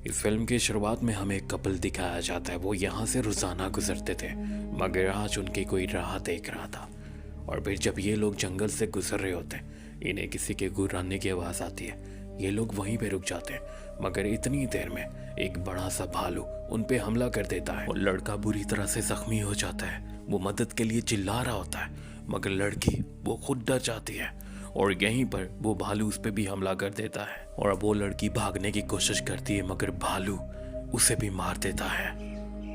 इस फिल्म की शुरुआत में हमें एक कपल दिखाया जाता है। वो यहाँ से रोजाना गुजरते थे, मगर आज उनकी कोई राह देख रहा था। और फिर जब ये लोग जंगल से गुजर रहे होते हैं, इन्हें किसी के गुर्राने की आवाज़ आती है। ये लोग वहीं पे रुक जाते हैं, मगर इतनी देर में एक बड़ा सा भालू उन पे हमला कर देता है और लड़का बुरी तरह से जख्मी हो जाता है। वो मदद के लिए चिल्ला रहा होता है, मगर लड़की वो खुद डर जाती है और यहीं पर वो भालू उस पर भी हमला कर देता है। और अब वो लड़की भागने की कोशिश करती है, मगर भालू उसे भी मार देता है।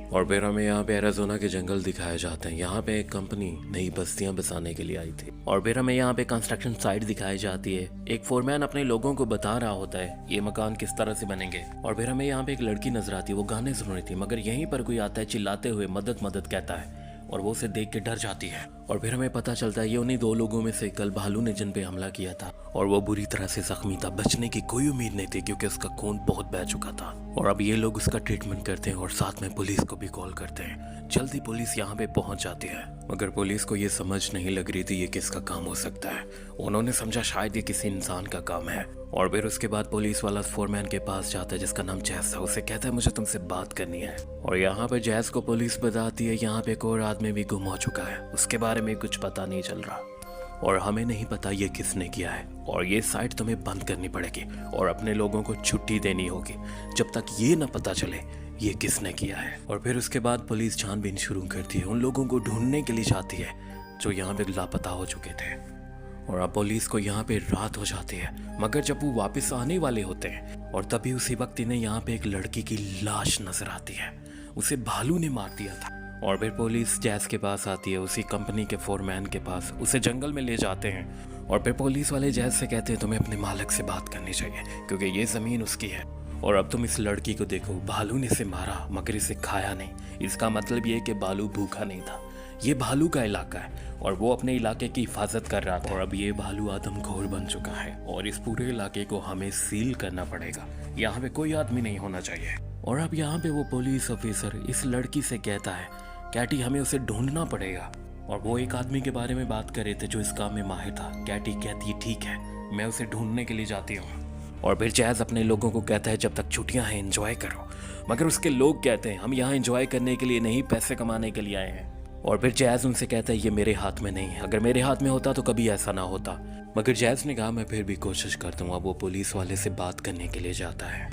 और फिर हमें यहाँ पे एरिज़ोना के जंगल दिखाए जाते हैं। यहाँ पे एक कंपनी नई बस्तियां बसाने के लिए आई थी। और फिर हमें यहाँ पे कंस्ट्रक्शन साइट दिखाई जाती है। एक फोरमैन अपने लोगों को बता रहा होता है ये मकान किस तरह से बनेंगे। और फिर हमें यहाँ पे एक लड़की नजर आती है, वो गाने सुन रही थी, मगर यहीं पर कोई आता है चिल्लाते हुए मदद मदद कहता है और वो उसे देख के डर जाती है। और फिर हमें पता चलता है ये उन्हीं दो लोगों में से कल भालू ने जिन पे हमला किया था, और वो बुरी तरह से जख्मी था। बचने की कोई उम्मीद नहीं थी क्योंकि उसका खून बहुत बह चुका था। और अब ये लोग उसका ट्रीटमेंट करते हैं और साथ में पुलिस को भी कॉल करते हैं। जल्दी पुलिस यहाँ पे पहुंच जाती है, मगर पुलिस को ये समझ नहीं लग रही थी ये किसका काम हो सकता है। उन्होंने समझा शायद ये किसी इंसान का काम है। और फिर उसके बाद पुलिस वाला फोरमैन के पास जाता है जिसका नाम जैस था। उसे कहता है मुझे तुमसे बात करनी है। और यहाँ पे जैस को पुलिस बताती है यहाँ पे एक और आदमी भी गुम हो चुका है, उसके बारे में कुछ पता नहीं चल रहा और हमें नहीं पता ये किसने किया है। और ये साइट तुम्हें बंद करनी पड़ेगी और अपने लोगों को छुट्टी देनी होगी जब तक ये ना पता चले ये किसने किया है। और फिर उसके बाद पुलिस छानबीन शुरू करती है, उन लोगों को ढूंढने के लिए जाती है जो यहाँ पे लापता हो चुके थे। और अब पुलिस को यहाँ पे रात हो जाती है, मगर जब वो वापस आने वाले होते हैं और तभी उसी वक्त इन्हें यहाँ पे एक लड़की की लाश नजर आती है। उसे भालू ने मार दिया था। और फिर पुलिस जैस के पास आती है, उसी कंपनी के फोरमैन के पास। उसे जंगल में ले जाते हैं और फिर पुलिस वाले जैस से कहते हैं तुम्हें अपने मालिक से बात करनी चाहिए क्योंकि ये जमीन उसकी है। और अब तुम इस लड़की को देखो, भालू ने इसे मारा मगर इसे खाया नहीं। इसका मतलब ये कि भालू भूखा नहीं था। ये भालू का इलाका है और वो अपने इलाके की हिफाजत कर रहा था। और अब ये भालू आदमखोर बन चुका है और इस पूरे इलाके को हमें सील करना पड़ेगा। यहाँ पे कोई आदमी नहीं होना चाहिए। और अब यहाँ पे वो पुलिस ऑफिसर इस लड़की से कहता है कैटी हमें उसे ढूंढना पड़ेगा। और वो एक आदमी के बारे में बात कर रहे थे जो इस काम में माहिर था। कैटी कहती है ठीक है, मैं उसे ढूंढने के लिए जाती हूँ। और फिर जैज अपने लोगों को कहता है जब तक छुट्टियां हैं एंजॉय करो, मगर उसके लोग कहते हैं हम यहाँ एंजॉय करने के लिए नहीं, पैसे कमाने के लिए आए हैं। और फिर जैज उनसे कहता है ये मेरे हाथ में नहीं है, अगर मेरे हाथ में होता तो कभी ऐसा ना होता। मगर जैज ने कहा मैं फिर भी कोशिश करता हूँ। अब वो पुलिस वाले से बात करने के लिए जाता है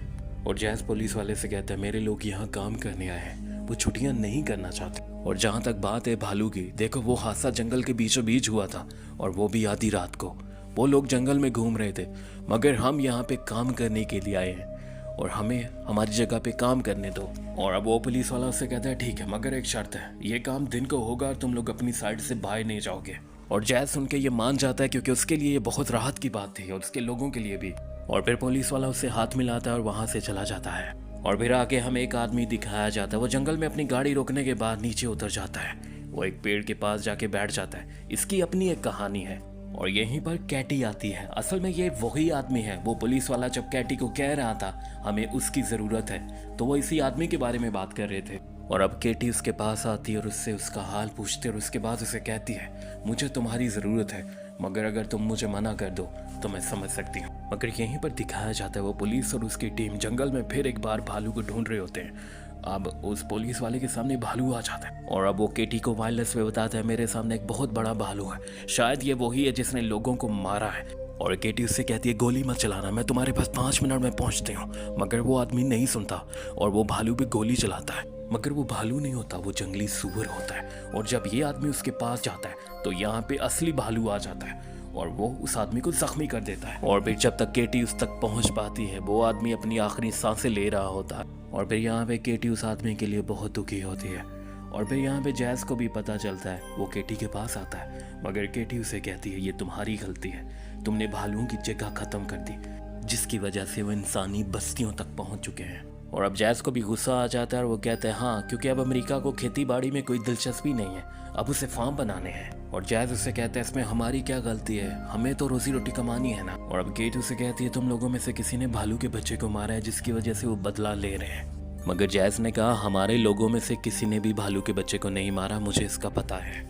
और जैज पुलिस वाले से कहता है मेरे लोग यहाँ काम करने आए हैं, वो छुट्टियाँ नहीं करना चाहते। और जहाँ तक बात है भालू की, देखो वो हादसा जंगल के बीचों बीच हुआ था और वो भी आधी रात को। वो लोग जंगल में घूम रहे थे, मगर हम यहाँ पे काम करने के लिए आए हैं और हमें हमारी जगह पे काम करने दो। और अब वो पुलिस वाला उससे कहता है ठीक है, मगर एक शर्त है, ये काम दिन को होगा और तुम लोग अपनी साइड से बाहर नहीं जाओगे। और जैज सुन के ये मान जाता है क्योंकि उसके लिए ये बहुत राहत की बात थी और उसके लोगों के लिए भी। और फिर पुलिस वाला उससे हाथ मिलाता है और वहां से चला जाता है। और फिर आगे हमें एक आदमी दिखाया जाता है, वो जंगल में अपनी गाड़ी रोकने के बाद नीचे उतर जाता है। वो एक पेड़ के पास जाके बैठ जाता है। इसकी अपनी एक कहानी है। और यहीं पर कैटी आती है। असल में ये वही आदमी है, वो पुलिस वाला जब कैटी को कह रहा था हमें उसकी ज़रूरत है, तो वो इसी आदमी के बारे में बात कर रहे थे। और अब कैटी उसके पास आती है और उससे उसका हाल पूछती है और उसके बाद उसे कहती है मुझे तुम्हारी ज़रूरत है, मगर अगर तुम मुझे मना कर दो तो मैं समझ सकती हूँ। मगर यहीं पर दिखाया जाता है वो पुलिस और उसकी टीम जंगल में फिर एक बार भालू को ढूंढ रहे होते हैं। अब उस पुलिस वाले के सामने भालू आ जाता है और अब वो केटी को वायरलेस पे बताता है मेरे सामने एक बहुत बड़ा भालू है, शायद ये वही है जिसने लोगों को मारा है। और केटी उससे कहती है गोली मत चलाना, मैं तुम्हारे पास 5 मिनट में पहुंचती हूँ। मगर वो आदमी नहीं सुनता और वो भालू पे गोली चलाता है, मगर वो भालू नहीं होता, वो जंगली सूअर होता है। और जब ये आदमी उसके पास जाता है तो यहाँ पे असली भालू आ जाता है और वो उस आदमी को जख्मी कर देता है। और फिर जब तक केटी उस तक पहुंच पाती है वो आदमी अपनी आखिरी सांसें ले रहा होता है। और फिर यहाँ पे केटी उस आदमी के लिए बहुत दुखी होती है। और फिर यहाँ पे जैज को भी पता चलता है, वो केटी के पास आता है, मगर केटी उसे कहती है ये तुम्हारी गलती है, तुमने भालुओं की जगह खत्म कर दी जिसकी वजह से वो इंसानी बस्तियों तक पहुंच चुके हैं। और अब जैज को भी गुस्सा आ जाता है और वो कहता है हाँ, क्योंकि अब अमेरिका को खेती बाड़ी में कोई दिलचस्पी नहीं है, अब उसे फार्म बनाने हैं। और जैज उससे कहता है इसमें हमारी क्या गलती है, हमें तो रोजी रोटी कमानी है ना। और अब केटी उसे कहती है तुम लोगों में से किसी ने भालू के बच्चे को मारा है जिसकी वजह से वो बदला ले रहे हैं। मगर जैज ने कहा हमारे लोगों में से किसी ने भी भालू के बच्चे को नहीं मारा, मुझे इसका पता है।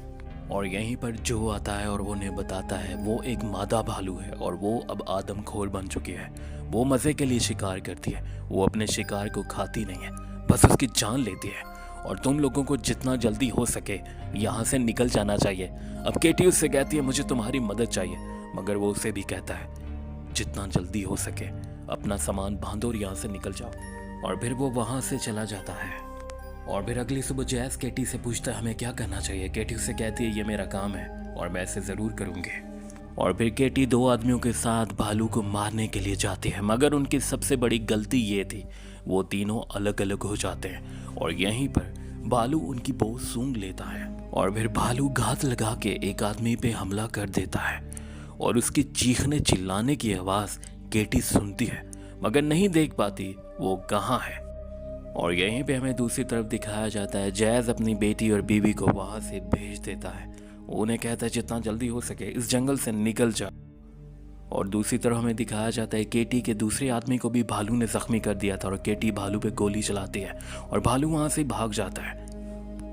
और यहीं पर जो आता है और वो उन्हें बताता है वो एक मादा भालू है और वो अब आदमखोर बन चुकी है। वो मज़े के लिए शिकार करती है, वो अपने शिकार को खाती नहीं है, बस उसकी जान लेती है। और तुम लोगों को जितना जल्दी हो सके यहाँ से निकल जाना चाहिए। अब केटी उससे कहती है मुझे तुम्हारी मदद चाहिए, मगर वो उसे भी कहता है जितना जल्दी हो सके अपना सामान बांधो और यहाँ से निकल जाओ। और फिर वो वहाँ से चला जाता है। और फिर अगली सुबह जैस केटी से पूछता है हमें क्या करना चाहिए। केटी उससे कहती है ये मेरा काम है और मैं इसे ज़रूर करूँगी। और फिर केटी 2 आदमियों के साथ भालू को मारने के लिए जाती है, मगर उनकी सबसे बड़ी गलती ये थी वो तीनों अलग अलग हो जाते हैं और यहीं पर भालू उनकी बहुत सूंघ लेता है। और फिर भालू घात लगा के एक आदमी पे हमला कर देता है और उसकी चीखने चिल्लाने की आवाज़ केटी सुनती है मगर नहीं देख पाती वो कहाँ है। और यहीं पे हमें दूसरी तरफ दिखाया जाता है जैज़ अपनी बेटी और बीवी को वहाँ से भेज देता है। उन्हें कहता है जितना जल्दी हो सके इस जंगल से निकल जा। और दूसरी तरफ हमें दिखाया जाता है केटी के दूसरे आदमी को भी भालू ने जख्मी कर दिया था और केटी भालू पे गोली चलाती है और भालू वहाँ से भाग जाता है।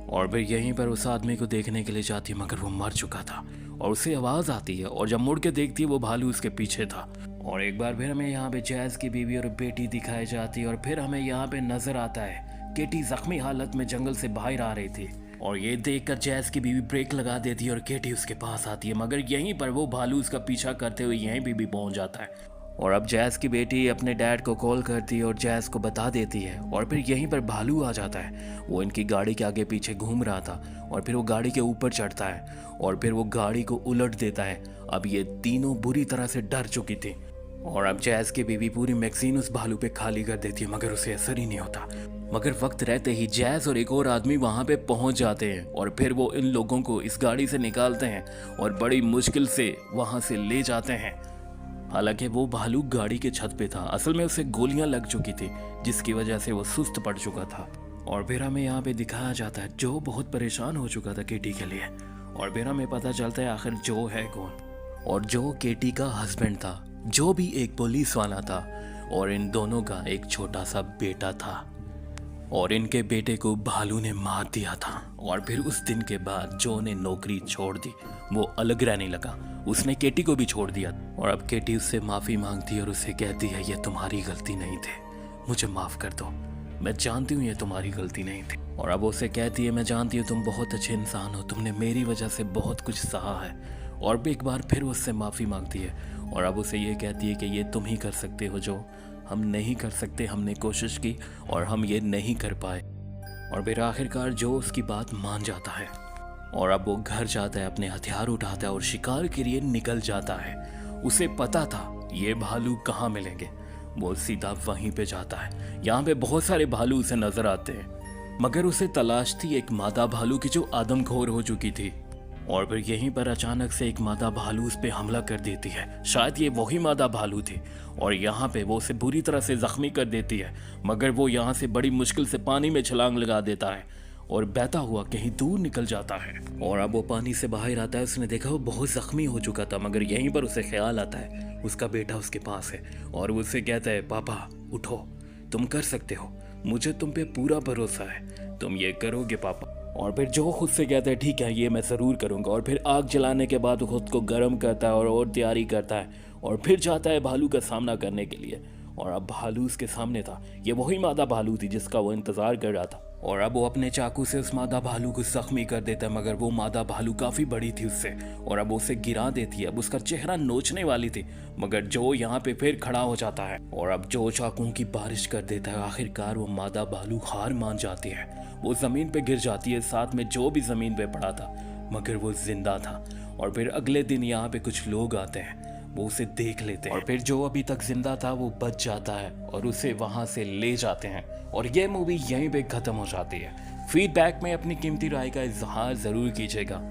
और फिर यहीं पर उस आदमी को देखने के लिए जाती है मगर वो मर चुका था और उसे आवाज़ आती है और जब मुड़ के देखती है वो भालू उसके पीछे था। और एक बार फिर हमें यहाँ पे जैज़ की बीवी और बेटी दिखाई जाती है और फिर हमें यहाँ पे नजर आता है केटी जख्मी हालत में जंगल से बाहर आ रही थी और ये देखकर जैज़ की बीवी ब्रेक लगा देती है और केटी उसके पास आती है मगर यहीं पर वो भालू उसका पीछा करते हुए यहीं पे भी पहुंच जाता है। और अब जैज़ की बेटी अपने डैड को कॉल करती है और जैज़ को बता देती है और फिर यहीं पर भालू आ जाता है। वो इनकी गाड़ी के आगे पीछे घूम रहा था और फिर वो गाड़ी के ऊपर चढ़ता है और फिर वो गाड़ी को उलट देता है। अब ये तीनों बुरी तरह से डर चुकी थी और अब जैज़ की बीवी पूरी मैगजीन उस भालू पे खाली कर देती है मगर उसे असर ही नहीं होता। मगर वक्त रहते ही जैज़ और एक और आदमी वहाँ पे पहुँच जाते हैं और फिर वो इन लोगों को इस गाड़ी से निकालते हैं और बड़ी मुश्किल से वहाँ से ले जाते हैं। हालांकि वो भालू गाड़ी के छत पे था, असल में उसे गोलियां लग चुकी थी जिसकी वजह से वो सुस्त पड़ चुका था। और फिर हमें यहाँ पे दिखाया जाता है जो बहुत परेशान हो चुका था केटी के लिए। और फिर हमें पता चलता है आखिर जो है कौन। और जो केटी का हस्बैंड था, जो भी एक पुलिस वाला था और इन दोनों का एक छोटा सा बेटा था और इनके बेटे को भालू ने मार दिया था। और फिर उस दिन के बाद जो ने नौकरी छोड़ दी, वो अलग रहने लगा, उसने केटी को भी छोड़ दिया। और अब केटी उससे माफ़ी मांगती है और उसे कहती है ये तुम्हारी गलती नहीं थी, मुझे माफ़ कर दो, मैं जानती हूँ ये तुम्हारी गलती नहीं थी। और अब उसे कहती है मैं जानती हूँ तुम बहुत अच्छे इंसान हो, तुमने मेरी वजह से बहुत कुछ सहा है। और भी एक बार फिर उससे माफ़ी मांगती है और अब उसे ये कहती है कि ये तुम ही कर सकते हो जो हम नहीं कर सकते, हमने कोशिश की और हम ये नहीं कर पाए। और फिर आखिरकार जो उसकी बात मान जाता है और अब वो घर जाता है, अपने हथियार उठाता है और शिकार के लिए निकल जाता है। उसे पता था ये भालू कहाँ मिलेंगे, वो सीधा वहीं पे जाता है। यहाँ पे बहुत सारे भालू उसे नजर आते हैं मगर उसे तलाश थी एक मादा भालू की जो आदमखोर हो चुकी थी। और फिर यहीं पर अचानक से एक मादा भालू उस पे हमला कर देती है, शायद ये वही मादा भालू थी और यहाँ पे वो उसे बुरी तरह से जख्मी कर देती है मगर वो यहाँ से बड़ी मुश्किल से पानी में छलांग लगा देता है और बहता हुआ कहीं दूर निकल जाता है। और अब वो पानी से बाहर आता है, उसने देखा वो बहुत जख्मी हो चुका था मगर यहीं पर उसे ख्याल आता है उसका बेटा उसके पास है और वो उससे कहता है पापा उठो, तुम कर सकते हो, मुझे तुम पे पूरा भरोसा है, तुम ये करोगे पापा। और फिर जो खुद से कहता है ठीक है ये मैं ज़रूर करूँगा। और फिर आग जलाने के बाद खुद को गर्म करता है और तैयारी करता है और फिर जाता है भालू का सामना करने के लिए। और अब भालू उसके सामने था, ये वही मादा भालू थी जिसका वो इंतज़ार कर रहा था। और अब वो अपने चाकू से उस मादा भालू को जख्मी कर देता है मगर वो मादा भालू काफ़ी बड़ी थी उससे और अब उसे गिरा देती है। अब उसका चेहरा नोचने वाली थी मगर जो यहाँ पे फिर खड़ा हो जाता है और अब जो चाकुओं की बारिश कर देता है। आखिरकार वो मादा भालू हार मान जाती है, वो ज़मीन पे गिर जाती है, साथ में जो भी ज़मीन पे पड़ा था मगर वो जिंदा था। और फिर अगले दिन यहाँ पे कुछ लोग आते हैं, वो उसे देख लेते हैं और फिर जो अभी तक जिंदा था वो बच जाता है और उसे वहाँ से ले जाते हैं। और ये मूवी यहीं पे ख़त्म हो जाती है। फीडबैक में अपनी कीमती राय का इजहार ज़रूर कीजिएगा।